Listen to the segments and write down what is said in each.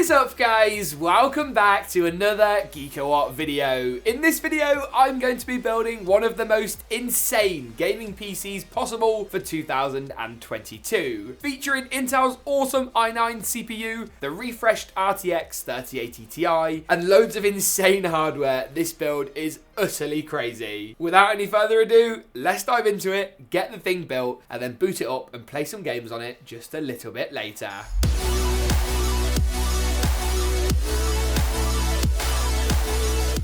What is up, guys? Welcome back to another GeekaWhat video. In this video, I'm going to be building one of the most insane gaming PCs possible for 2022. Featuring Intel's awesome i9 CPU, the refreshed RTX 3080 Ti, and loads of insane hardware, this build is utterly crazy. Without any further ado, let's dive into it, get the thing built, and then boot it up and play some games on it just a little bit later.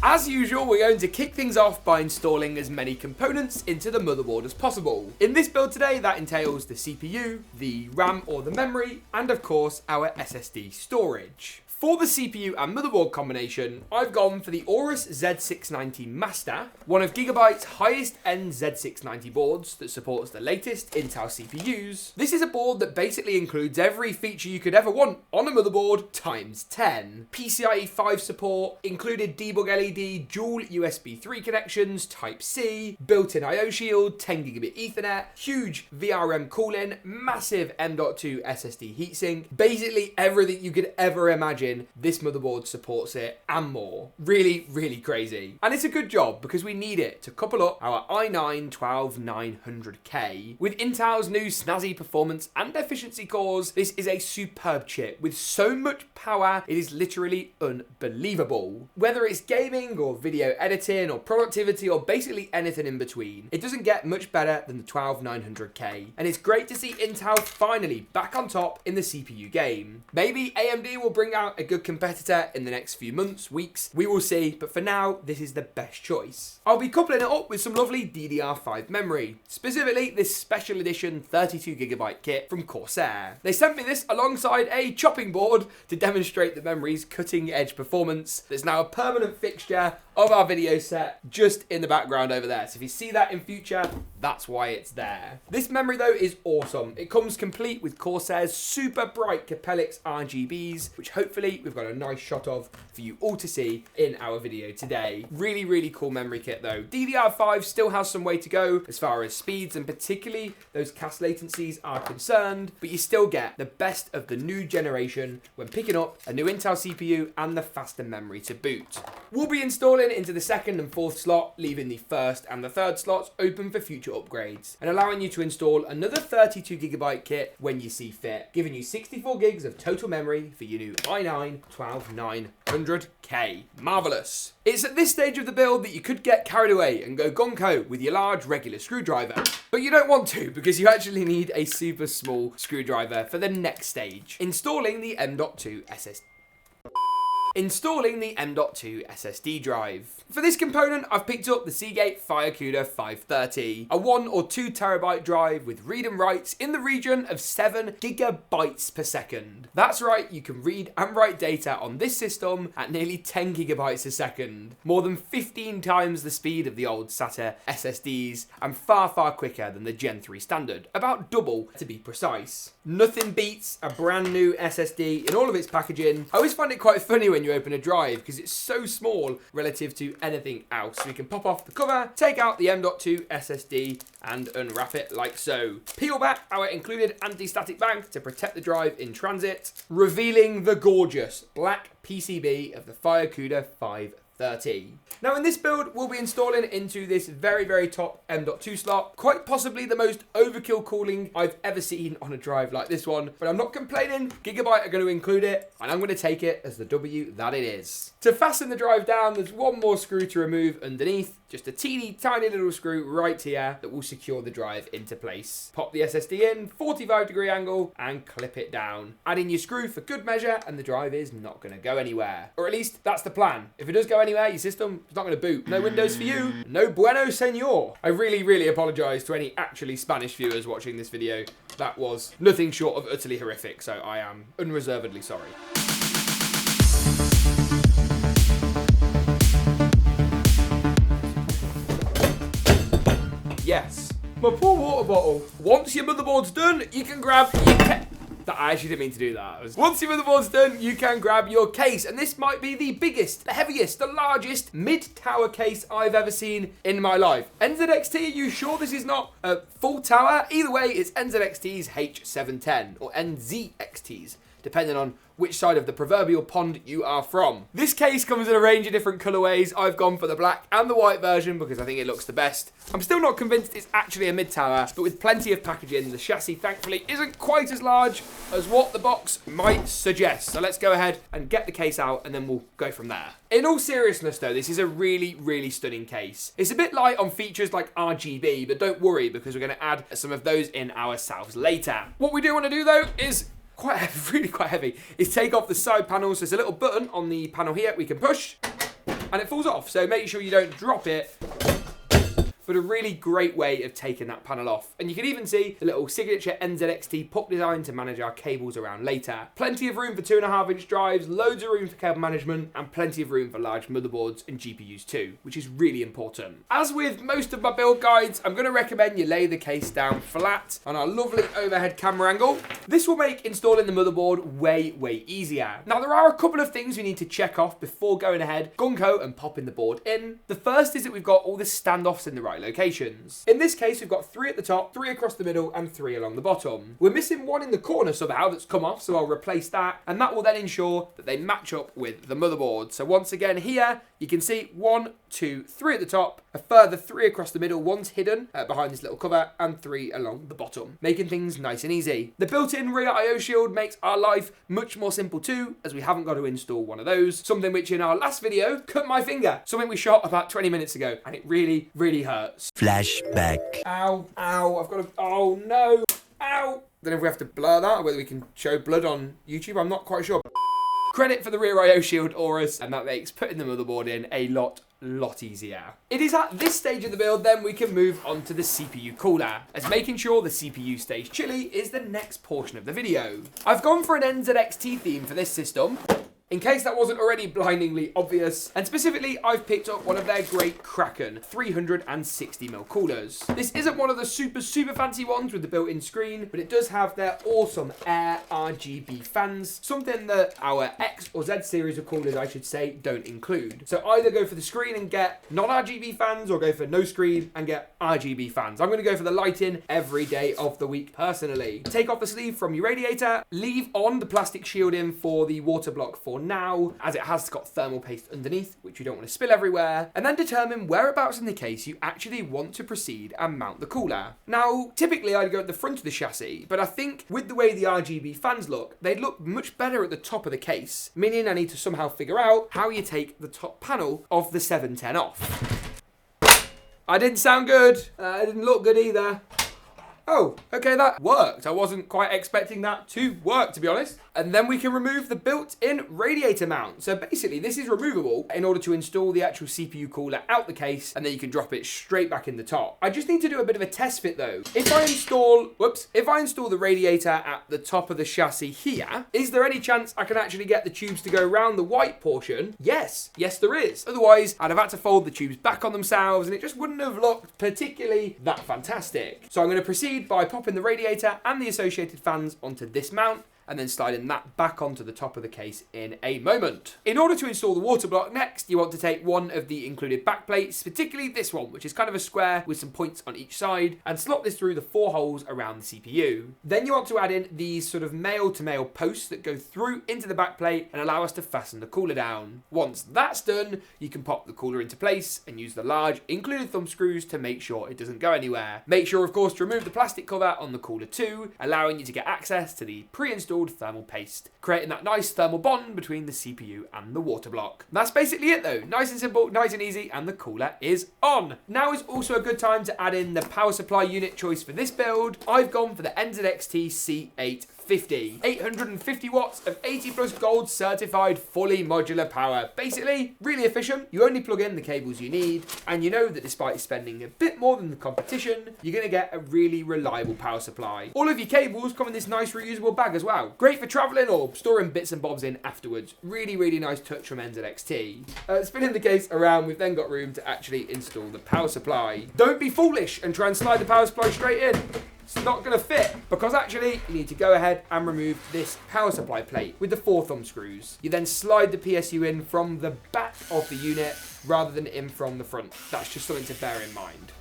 As usual, we're going to kick things off by installing as many components into the motherboard as possible. In this build today, that entails the CPU, the RAM or the memory, and of course our SSD storage. For the CPU and motherboard combination, I've gone for the Aorus Z690 Master, one of GeekaByte's highest end Z690 boards that supports the latest Intel CPUs. This is a board that basically includes every feature you could ever want on a motherboard times 10. PCIe 5 support, included debug LED, dual USB 3 connections, Type-C, built-in I/O shield, 10GB Ethernet, huge VRM cooling, massive M.2 SSD heatsink, basically everything you could ever imagine. This motherboard supports it and more. Really, really crazy. And it's a good job because we need it to couple up our i9-12900K. With Intel's new snazzy performance and efficiency cores, this is a superb chip with so much power, it is literally unbelievable. Whether it's gaming or video editing or productivity or basically anything in between, it doesn't get much better than the 12900K. And it's great to see Intel finally back on top in the CPU game. Maybe AMD will bring out a good competitor in the next few months, weeks, we will see, but for now, this is the best choice. I'll be coupling it up with some lovely DDR5 memory, specifically this special edition 32GB kit from Corsair. They sent me this alongside a chopping board to demonstrate the memory's cutting edge performance. There's now a permanent fixture of our video set just in the background over there. So if you see that in future, that's why it's there. This memory though is awesome. It comes complete with Corsair's super bright Capellix RGBs, which hopefully we've got a nice shot of for you all to see in our video today. Really, really cool memory kit though. DDR5 still has some way to go as far as speeds and particularly those cache latencies are concerned, but you still get the best of the new generation when picking up a new Intel CPU and the faster memory to boot. We'll be installing into the second and fourth slot, leaving the first and the third slots open for future upgrades and allowing you to install another 32GB kit when you see fit, giving you 64 gigs of total memory for your new i9-12900K. Marvellous. It's at this stage of the build that you could get carried away and go gonko with your large regular screwdriver, but you don't want to because you actually need a super small screwdriver for the next stage, installing the M.2 SSD. Installing the M.2 SSD drive. For this component, I've picked up the Seagate Firecuda 530, a 1 or 2 terabyte drive with read and writes in the region of 7 gigabytes per second. That's right, you can read and write data on this system at nearly 10 gigabytes a second, more than 15 times the speed of the old SATA SSDs and far, far quicker than the Gen 3 standard, about double to be precise. Nothing beats a brand new SSD in all of its packaging. I always find it quite funny when you open a drive because it's so small relative to anything else. So you can pop off the cover, take out the M.2 SSD and unwrap it like so. Peel back our included anti-static bag to protect the drive in transit, revealing the gorgeous black PCB of the Firecuda 530. Now in this build, we'll be installing into this very, very top M.2 slot, quite possibly the most overkill cooling I've ever seen on a drive like this one, but I'm not complaining. GeekaByte are going to include it, and I'm going to take it as the W that it is. To fasten the drive down, there's one more screw to remove underneath, just a teeny tiny little screw right here that will secure the drive into place. Pop the SSD in, 45-degree angle, and clip it down. Add in your screw for good measure, and the drive is not going to go anywhere. Or at least, that's the plan. If it does go anywhere, your system is not going to boot. No Windows for you. No bueno, senor. I really, really apologise to any actually Spanish viewers watching this video. That was nothing short of utterly horrific, so I am unreservedly sorry. Yes, my poor water bottle. Once your motherboard's done, you can grab your I actually didn't mean to do that. Once your motherboard's done, you can grab your case. And this might be the biggest, the heaviest, the largest mid-tower case I've ever seen in my life. NZXT, are you sure this is not a full tower? Either way, it's NZXT's H710, or NZXT's depending on which side of the proverbial pond you are from. This case comes in a range of different colorways. I've gone for the black and the white version because I think it looks the best. I'm still not convinced it's actually a mid-tower, but with plenty of packaging, the chassis thankfully isn't quite as large as what the box might suggest. So let's go ahead and get the case out and then we'll go from there. In all seriousness though, this is a really, really stunning case. It's a bit light on features like RGB, but don't worry because we're going to add some of those in ourselves later. What we do want to do though is really quite heavy, is take off the side panels. There's a little button on the panel here we can push and it falls off. So make sure you don't drop it. But a really great way of taking that panel off. And you can even see the little signature NZXT puck design to manage our cables around later. Plenty of room for 2.5-inch drives, loads of room for cable management, and plenty of room for large motherboards and GPUs too, which is really important. As with most of my build guides, I'm going to recommend you lay the case down flat on our lovely overhead camera angle. This will make installing the motherboard way, way easier. Now there are a couple of things we need to check off before going ahead, gunko, and popping the board in. The first is that we've got all the standoffs in the right locations. In this case, we've got 3 at the top, 3 across the middle, and 3 along the bottom. We're missing 1 in the corner somehow that's come off, so I'll replace that, and that will then ensure that they match up with the motherboard. So once again here, you can see 1, 2, 3 at the top, a further 3 across the middle, 1's hidden behind this little cover, and 3 along the bottom, making things nice and easy. The built-in rear I/O shield makes our life much more simple too, as we haven't got to install one of those, something which in our last video cut my finger, something we shot about 20 minutes ago, and it really, really hurts. Flashback. Ow, ow, I've got to, oh no, ow. Don't know if we have to blur that or whether we can show blood on YouTube, I'm not quite sure. Credit for the rear I/O shield, Aorus, and that makes putting the motherboard in a lot easier. It is at this stage of the build then we can move on to the CPU cooler, as making sure the CPU stays chilly is the next portion of the video. I've gone for an NZXT theme for this system, in case that wasn't already blindingly obvious, and specifically I've picked up one of their great KRAKEN 360mm coolers. This isn't one of the super fancy ones with the built-in screen, but it does have their awesome Air RGB fans, something that our X or Z series of coolers, I should say, don't include. So either go for the screen and get non-RGB fans, or go for no screen and get RGB fans. I'm going to go for the lighting every day of the week personally. Take off the sleeve from your radiator, leave on the plastic shielding for the water block for now, as it has got thermal paste underneath, which you don't want to spill everywhere, and then determine whereabouts in the case you actually want to proceed and mount the cooler. Now, typically I'd go at the front of the chassis, but I think with the way the RGB fans look, they'd look much better at the top of the case, meaning I need to somehow figure out how you take the top panel of the 710 off. I didn't sound good, it didn't look good either. Oh, okay, that worked. I wasn't quite expecting that to work, to be honest. And then we can remove the built-in radiator mount. So basically, this is removable in order to install the actual CPU cooler out the case, and then you can drop it straight back in the top. I just need to do a bit of a test fit though. If I install the radiator at the top of the chassis here, is there any chance I can actually get the tubes to go around the white portion? Yes, there is. Otherwise, I'd have had to fold the tubes back on themselves, and it just wouldn't have looked particularly that fantastic. So I'm going to proceed by popping the radiator and the associated fans onto this mount, and then sliding that back onto the top of the case in a moment. In order to install the water block next, you want to take one of the included back plates, particularly this one, which is kind of a square with some points on each side, and slot this through the 4 holes around the CPU. Then you want to add in these sort of male-to-male posts that go through into the back plate and allow us to fasten the cooler down. Once that's done, you can pop the cooler into place and use the large included thumb screws to make sure it doesn't go anywhere. Make sure, of course, to remove the plastic cover on the cooler too, allowing you to get access to the pre-installed thermal paste, creating that nice thermal bond between the CPU and the water block. That's basically it though. Nice and simple, nice and easy, and the cooler is on. Now is also a good time to add in the power supply unit choice for this build. I've gone for the NZXT C850. 850 watts of 80 plus gold certified fully modular power. Basically, really efficient. You only plug in the cables you need, and you know that despite spending a bit more than the competition, you're going to get a really reliable power supply. All of your cables come in this nice reusable bag as well. Great for traveling or storing bits and bobs in afterwards. Really nice touch from NZXT. Spinning the case around, we've then got room to actually install the power supply. Don't be foolish and try and slide the power supply straight in. It's not going to fit, because actually you need to go ahead and remove this power supply plate with the 4 thumb screws. You then slide the PSU in from the back of the unit rather than in from the front. That's just something to bear in mind.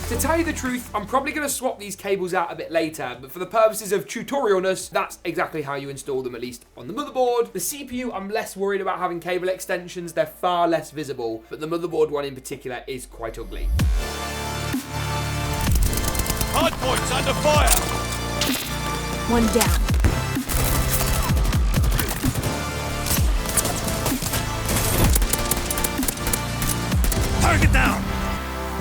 To tell you the truth, I'm probably going to swap these cables out a bit later, but for the purposes of tutorialness, that's exactly how you install them, at least on the motherboard. The CPU, I'm less worried about having cable extensions, they're far less visible, but the motherboard one in particular is quite ugly. Hardpoint's under fire! One down. Target down!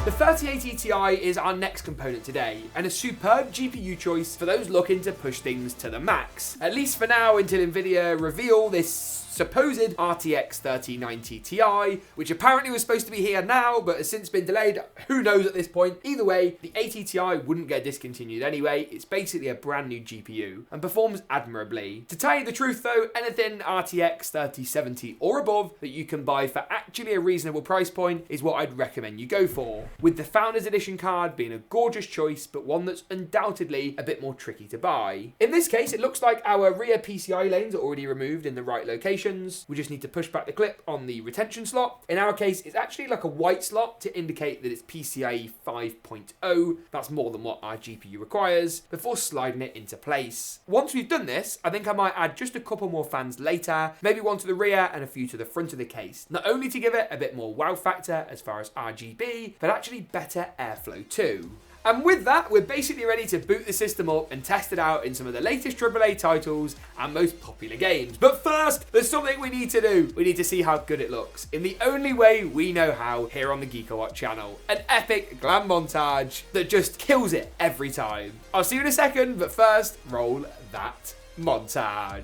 The 3080 Ti is our next component today, and a superb GPU choice for those looking to push things to the max. At least for now, until Nvidia reveal this supposed RTX 3090 Ti, which apparently was supposed to be here now, but has since been delayed. Who knows at this point? Either way, the 80 Ti wouldn't get discontinued anyway. It's basically a brand new GPU and performs admirably. To tell you the truth though, anything RTX 3070 or above that you can buy for actually a reasonable price point is what I'd recommend you go for, with the Founders Edition card being a gorgeous choice, but one that's undoubtedly a bit more tricky to buy. In this case, it looks like our rear PCI lanes are already removed in the right location. We just need to push back the clip on the retention slot. In our case, it's actually like a white slot to indicate that it's PCIe 5.0. That's more than what our GPU requires, before sliding it into place. Once we've done this, I think I might add just a couple more fans later, maybe one to the rear and a few to the front of the case. Not only to give it a bit more wow factor as far as RGB, but actually better airflow too. And with that, we're basically ready to boot the system up and test it out in some of the latest AAA titles and most popular games. But first, there's something we need to do. We need to see how good it looks in the only way we know how here on the GeekaWhat channel. An epic glam montage that just kills it every time. I'll see you in a second, but first, roll that montage.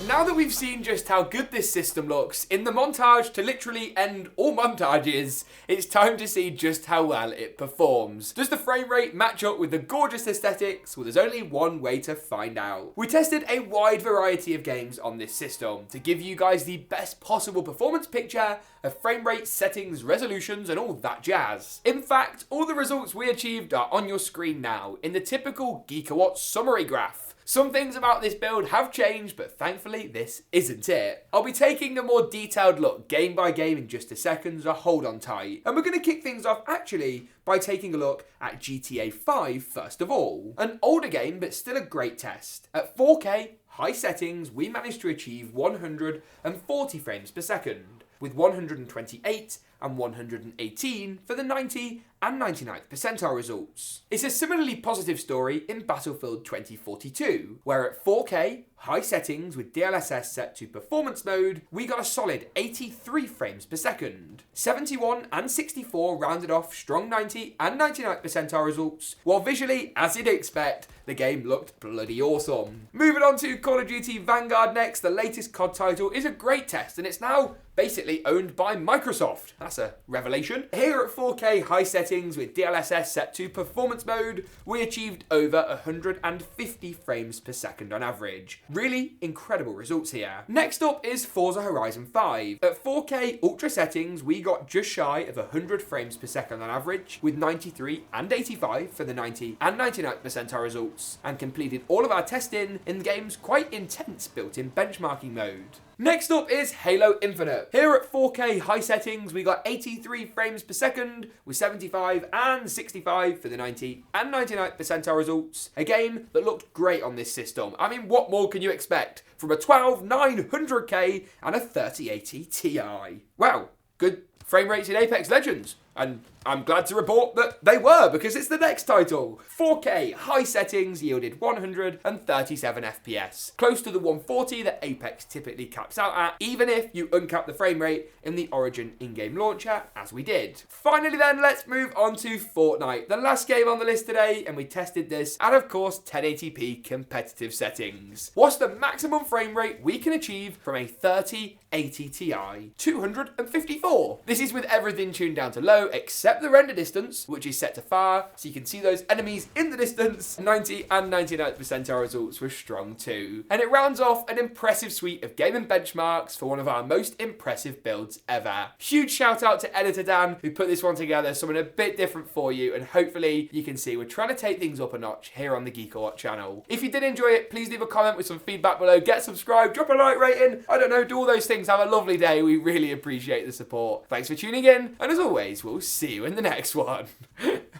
Now that we've seen just how good this system looks, in the montage to literally end all montages, it's time to see just how well it performs. Does the frame rate match up with the gorgeous aesthetics? Well, there's only one way to find out. We tested a wide variety of games on this system to give you guys the best possible performance picture of frame rate, settings, resolutions, and all that jazz. In fact, all the results we achieved are on your screen now in the typical GeekaWhat summary graph. Some things about this build have changed, but thankfully this isn't it. I'll be taking a more detailed look game by game in just a second, so hold on tight. And we're going to kick things off actually by taking a look at GTA 5 first of all. An older game, but still a great test. At 4K, high settings, we managed to achieve 140 frames per second, with 128 and 118 for the 90 and 99th percentile results. It's a similarly positive story in Battlefield 2042, where at 4K, high settings with DLSS set to performance mode, we got a solid 83 frames per second. 71 and 64 rounded off strong 90 and 99th percentile results, while visually, as you'd expect, the game looked bloody awesome. Moving on to Call of Duty Vanguard next, the latest COD title is a great test, and it's now basically owned by Microsoft. That's a revelation. Here at 4K high settings with DLSS set to performance mode, we achieved over 150 frames per second on average. Really incredible results here. Next up is Forza Horizon 5. At 4K ultra settings, we got just shy of 100 frames per second on average, with 93 and 85 for the 90 and 99th percentile results, and completed all of our testing in the game's quite intense built-in benchmarking mode. Next up is Halo Infinite. Here at 4K high settings, we got 83 frames per second with 75 and 65 for the 90 and 99th percentile results. A game that looked great on this system. I mean, what more can you expect from a 12900K and a 3080 Ti? Wow, good frame rates in Apex Legends. And I'm glad to report that they were, because it's the next title. 4K high settings yielded 137 FPS, close to the 140 that Apex typically caps out at, even if you uncap the frame rate in the Origin in-game launcher, as we did. Finally then, let's move on to Fortnite, the last game on the list today, and we tested this at, of course, 1080p competitive settings. What's the maximum frame rate we can achieve from a 3080 Ti? 254. This is with everything tuned down to low, except except the render distance, which is set to far, so you can see those enemies in the distance. 90 and 99th percentile results were strong too. And it rounds off an impressive suite of gaming benchmarks for one of our most impressive builds ever. Huge shout out to Editor Dan, who put this one together, something a bit different for you, and hopefully you can see we're trying to take things up a notch here on the GeekaWhat channel. If you did enjoy it, please leave a comment with some feedback below, get subscribed, drop a like rating, I don't know, do all those things. Have a lovely day. We really appreciate the support. Thanks for tuning in, and as always, we'll see you in the next one.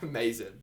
Amazing.